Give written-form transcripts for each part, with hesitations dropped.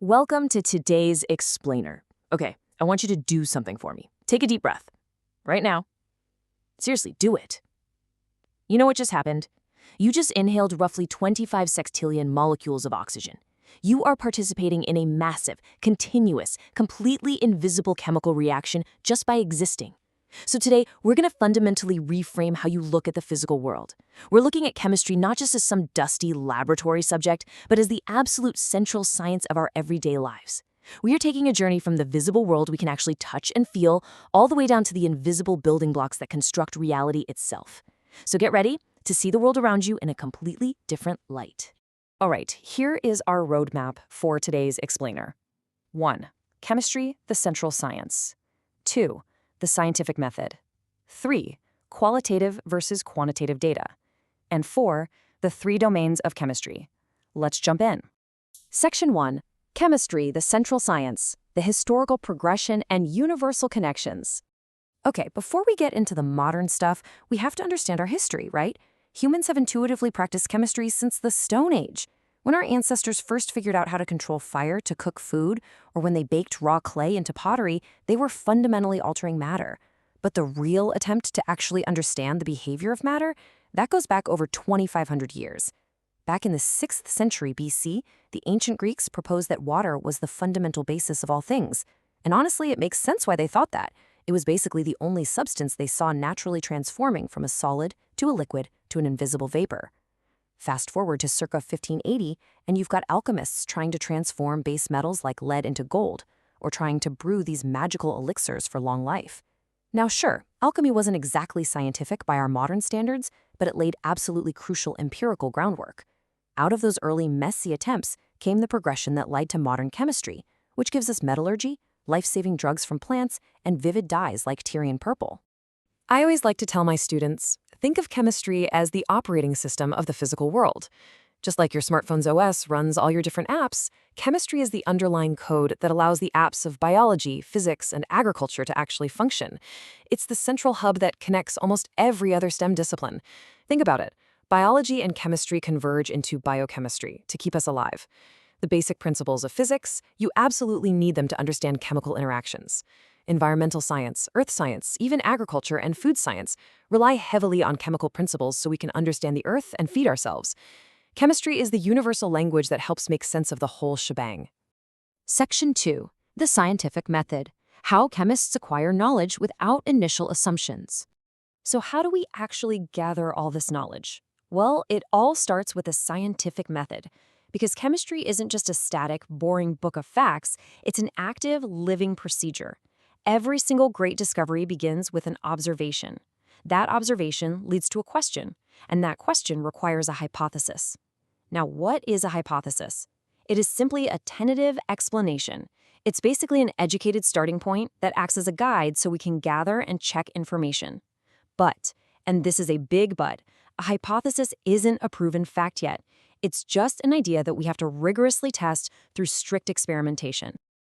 Welcome to today's explainer. Okay, I want you to do something for me. Take a deep breath. Right now. Seriously, do it. You know what just happened? You just inhaled roughly 25 sextillion molecules of oxygen. You are participating in a massive, continuous, completely invisible chemical reaction just by existing. So today, we're going to fundamentally reframe how you look at the physical world. We're looking at chemistry not just as some dusty laboratory subject, but as the absolute central science of our everyday lives. We are taking a journey from the visible world we can actually touch and feel, all the way down to the invisible building blocks that construct reality itself. So get ready to see the world around you in a completely different light. All right, here is our roadmap for today's explainer. 1. Chemistry, the central science. 2. The scientific method. 3. Qualitative versus quantitative data. And 4. The 3 domains of chemistry. Let's jump in. Section 1. Chemistry, the central science, the historical progression and universal connections. Okay, before we get into the modern stuff, we have to understand our history, right? Humans have intuitively practiced chemistry since the Stone Age. When our ancestors first figured out how to control fire to cook food, or when they baked raw clay into pottery, they were fundamentally altering matter. But the real attempt to actually understand the behavior of matter, that goes back over 2,500 years. Back in the 6th century BC, the ancient Greeks proposed that water was the fundamental basis of all things. And honestly, it makes sense why they thought that. It was basically the only substance they saw naturally transforming from a solid to a liquid to an invisible vapor. Fast forward to circa 1580, and you've got alchemists trying to transform base metals like lead into gold, or trying to brew these magical elixirs for long life. Now sure, alchemy wasn't exactly scientific by our modern standards, but it laid absolutely crucial empirical groundwork. Out of those early messy attempts came the progression that led to modern chemistry, which gives us metallurgy, life-saving drugs from plants, and vivid dyes like Tyrian purple. I always like to tell my students, think of chemistry as the operating system of the physical world. Just like your smartphone's OS runs all your different apps, chemistry is the underlying code that allows the apps of biology, physics, and agriculture to actually function. It's the central hub that connects almost every other STEM discipline. Think about it. Biology and chemistry converge into biochemistry to keep us alive. The basic principles of physics, you absolutely need them to understand chemical interactions. Environmental science, earth science, even agriculture and food science rely heavily on chemical principles so we can understand the earth and feed ourselves. Chemistry is the universal language that helps make sense of the whole shebang. Section 2. The scientific method. How chemists acquire knowledge without initial assumptions. So how do we actually gather all this knowledge? Well, it all starts with a scientific method. Because chemistry isn't just a static, boring book of facts, it's an active, living procedure. Every single great discovery begins with an observation. That observation leads to a question, and that question requires a hypothesis. Now, what is a hypothesis? It is simply a tentative explanation. It's basically an educated starting point that acts as a guide so we can gather and check information. But, and this is a big but, a hypothesis isn't a proven fact yet. It's just an idea that we have to rigorously test through strict experimentation.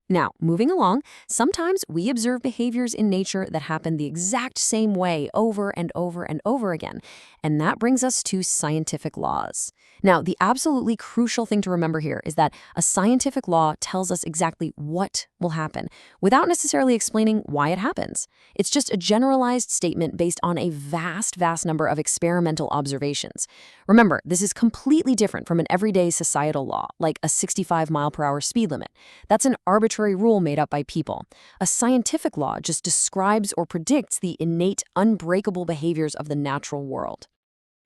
Now, moving along, sometimes we observe behaviors in nature that happen the exact same way over and over and over again, and that brings us to scientific laws. Now, the absolutely crucial thing to remember here is that a scientific law tells us exactly what will happen, without necessarily explaining why it happens. It's just a generalized statement based on a vast number of experimental observations. Remember, this is completely different from an everyday societal law, like a 65-mile-per-hour speed limit. That's an arbitrary rule made up by people. A scientific law just describes or predicts the innate, unbreakable behaviors of the natural world.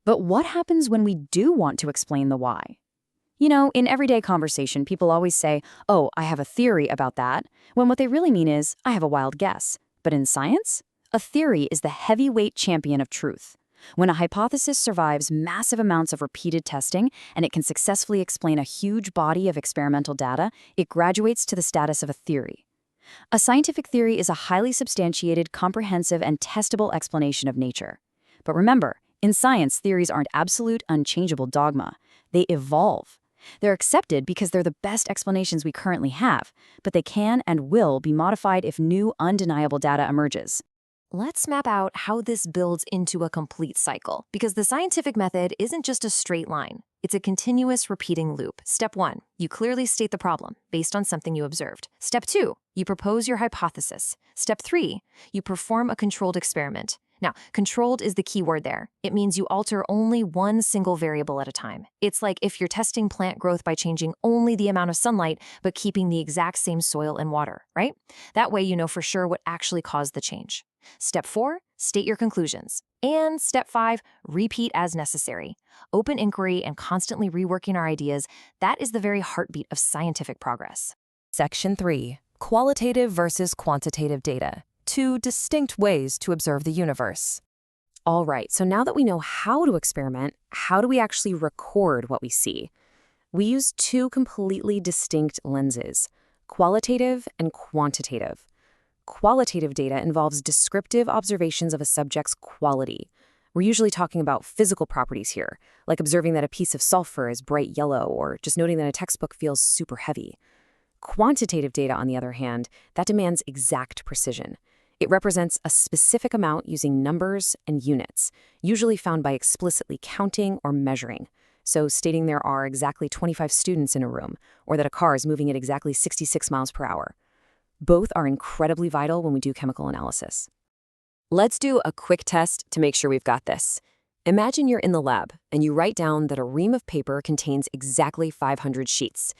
But what happens when we do want to explain the why? You know, in everyday conversation, people always say, "Oh, I have a theory about that," when what they really mean is, "I have a wild guess." But in science, a theory is the heavyweight champion of truth. When a hypothesis survives massive amounts of repeated testing and it can successfully explain a huge body of experimental data, it graduates to the status of a theory. A scientific theory is a highly substantiated, comprehensive, and testable explanation of nature. But remember, in science, theories aren't absolute, unchangeable dogma. They evolve. They're accepted because they're the best explanations we currently have, but they can and will be modified if new, undeniable data emerges. Let's map out how this builds into a complete cycle, because the scientific method isn't just a straight line. It's a continuous repeating loop. Step 1, you clearly state the problem based on something you observed. Step 2, you propose your hypothesis. Step 3, you perform a controlled experiment. Now, controlled is the key word there. It means you alter only one single variable at a time. It's like if you're testing plant growth by changing only the amount of sunlight, but keeping the exact same soil and water, right? That way you know for sure what actually caused the change. Step 4, state your conclusions. And Step 5, repeat as necessary. Open inquiry and constantly reworking our ideas, that is the very heartbeat of scientific progress. Section 3. Qualitative versus quantitative data. 2 distinct ways to observe the universe. All right, so now that we know how to experiment, how do we actually record what we see? We use 2 completely distinct lenses, qualitative and quantitative. Qualitative data involves descriptive observations of a subject's quality. We're usually talking about physical properties here, like observing that a piece of sulfur is bright yellow or just noting that a textbook feels super heavy. Quantitative data, on the other hand, that demands exact precision. It represents a specific amount using numbers and units, usually found by explicitly counting or measuring. So stating there are exactly 25 students in a room, or that a car is moving at exactly 66 miles per hour. Both are incredibly vital when we do chemical analysis. Let's do a quick test to make sure we've got this. Imagine you're in the lab, and you write down that a ream of paper contains exactly 500 sheets.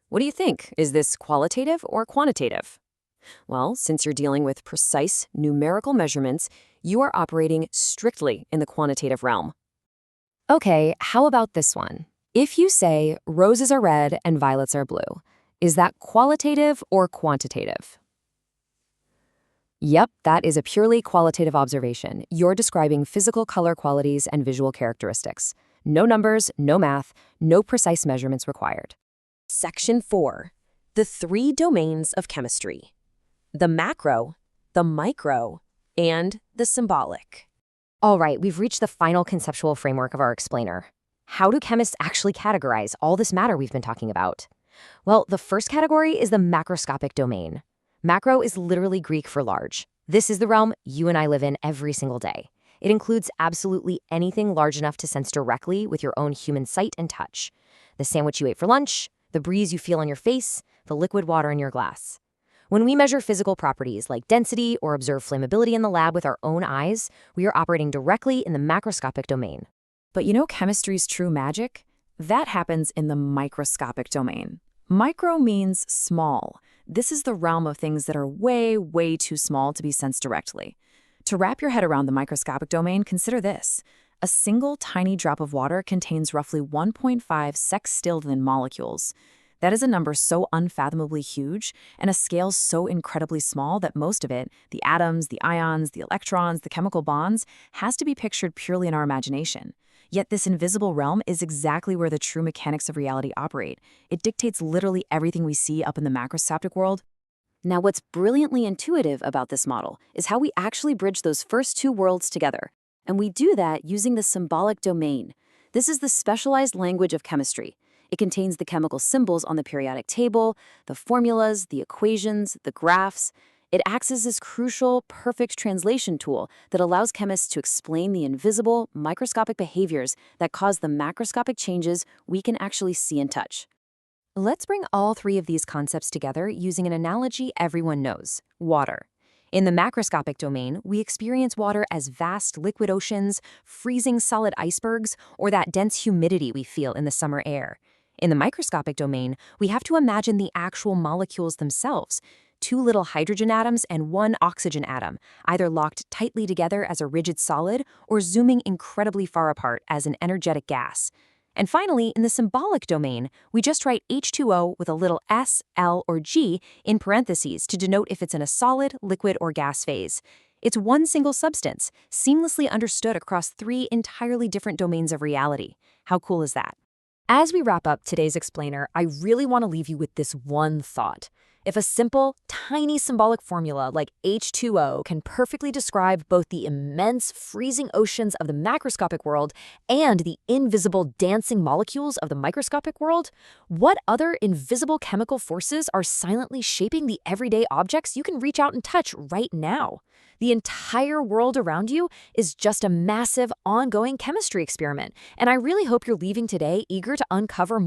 What do you think? Is this qualitative or quantitative? Well, since you're dealing with precise numerical measurements, you are operating strictly in the quantitative realm. Okay, how about this one? If you say roses are red and violets are blue, is that qualitative or quantitative? Yep, that is a purely qualitative observation. You're describing physical color qualities and visual characteristics. No numbers, no math, no precise measurements required. Section 4. The 3 domains of chemistry. The macro, the micro, and the symbolic. All right, we've reached the final conceptual framework of our explainer. How do chemists actually categorize all this matter we've been talking about? Well, the first category is the macroscopic domain. Macro is literally Greek for large. This is the realm you and I live in every single day. It includes absolutely anything large enough to sense directly with your own human sight and touch. The sandwich you ate for lunch, the breeze you feel on your face, the liquid water in your glass. When we measure physical properties like density or observe flammability in the lab with our own eyes, we are operating directly in the macroscopic domain. But you know chemistry's true magic? That happens in the microscopic domain. Micro means small. This is the realm of things that are way, way too small to be sensed directly. To wrap your head around the microscopic domain, consider this. A single tiny drop of water contains roughly 1.5 sextillion molecules. That is a number so unfathomably huge and a scale so incredibly small that most of it, the atoms, the ions, the electrons, the chemical bonds, has to be pictured purely in our imagination. Yet this invisible realm is exactly where the true mechanics of reality operate. It dictates literally everything we see up in the macroscopic world. Now, what's brilliantly intuitive about this model is how we actually bridge those first 2 worlds together. And we do that using the symbolic domain. This is the specialized language of chemistry. It contains the chemical symbols on the periodic table, the formulas, the equations, the graphs. It acts as this crucial, perfect translation tool that allows chemists to explain the invisible, microscopic behaviors that cause the macroscopic changes we can actually see and touch. Let's bring all 3 of these concepts together using an analogy everyone knows: water. In the macroscopic domain, we experience water as vast liquid oceans, freezing solid icebergs, or that dense humidity we feel in the summer air. In the microscopic domain, we have to imagine the actual molecules themselves, 2 little hydrogen atoms and 1 oxygen atom, either locked tightly together as a rigid solid or zooming incredibly far apart as an energetic gas. And finally, in the symbolic domain, we just write H2O with a little S, L, or G in parentheses to denote if it's in a solid, liquid, or gas phase. It's one single substance, seamlessly understood across 3 entirely different domains of reality. How cool is that? As we wrap up today's explainer, I really want to leave you with this one thought. If a simple, tiny symbolic formula like H2O can perfectly describe both the immense, freezing oceans of the macroscopic world and the invisible, dancing molecules of the microscopic world, what other invisible chemical forces are silently shaping the everyday objects you can reach out and touch right now? The entire world around you is just a massive, ongoing chemistry experiment, and I really hope you're leaving today eager to uncover